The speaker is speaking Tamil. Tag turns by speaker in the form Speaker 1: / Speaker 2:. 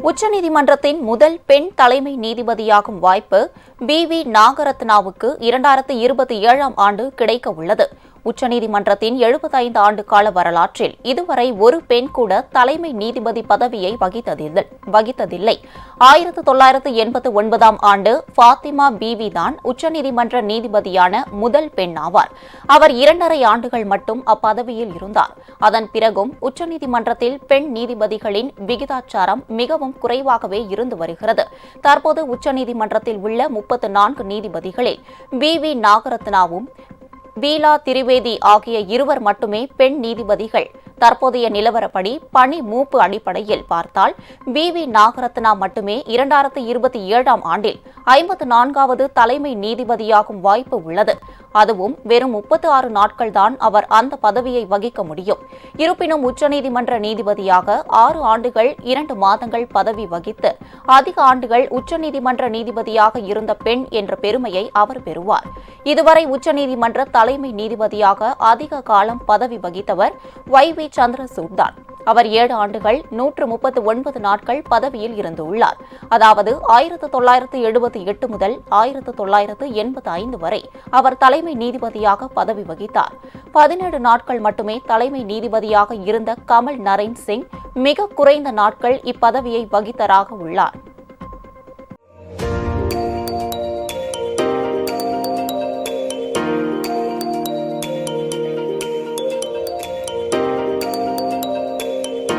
Speaker 1: உச்சநீதிமன்றத்தின் முதல் பெண் தலைமை நீதிபதியாகும் வாய்ப்பு பி.வி. நாகரத்னாவுக்கு 2027ஆம் ஆண்டு கிடைக்க உள்ளது. உச்சநீதிமன்றத்தின் 75 ஆண்டு கால வரலாற்றில் இதுவரை ஒரு பெண் கூட தலைமை நீதிபதி பதவியை வகித்ததில்லை. 1989ஆம் ஆண்டு ஃபாத்திமா பீவி தான் உச்சநீதிமன்ற நீதிபதியான முதல் பெண் ஆவார். அவர் 2½ ஆண்டுகள் மட்டும் அப்பதவியில் இருந்தார். அதன் பிறகும் உச்சநீதிமன்றத்தில் பெண் நீதிபதிகளின் விகிதாச்சாரம் மிகவும் குறைவாகவே இருந்து வருகிறது. தற்போது உச்சநீதிமன்றத்தில் உள்ள 34 நீதிபதிகளில் பி.வி. நாகரத்னாவும் பீலா திரிவேதி ஆகிய இருவர் மட்டுமே பெண் நீதிபதிகள். தற்போதைய நிலவரப்படி பணி மூப்பு அடிப்படையில் பார்த்தால் பி.வி. நாகரத்னா மட்டுமே 2027ஆம் ஆண்டில் 54வது தலைமை நீதிபதியாகும் வாய்ப்பு உள்ளது. அதுவும் வெறும் 36 நாட்கள்தான் அவர் அந்த பதவியை வகிக்க முடியும். இருப்பினும் உச்சநீதிமன்ற நீதிபதியாக 6 ஆண்டுகள் 2 மாதங்கள் பதவி வகித்து அதிக ஆண்டுகள் உச்சநீதிமன்ற நீதிபதியாக இருந்த பெண் என்ற பெருமையை அவர் பெறுவார். இதுவரை உச்சநீதிமன்ற தலைமை நீதிபதியாக அதிக காலம் பதவி வகித்தவர் Y.V. சந்திரசூட் தான். அவர் 7 ஆண்டுகள் 139 நாட்கள் பதவியில் இருந்துள்ளார். அதாவது 1978 முதல் 1985 வரை அவர் தலைமை நீதிபதியாக பதவி வகித்தார். 17 நாட்கள் மட்டுமே தலைமை நீதிபதியாக இருந்த கமல் நரேன் சிங் மிக குறைந்த நாட்கள் இப்பதவியை வகித்தராக உள்ளார்.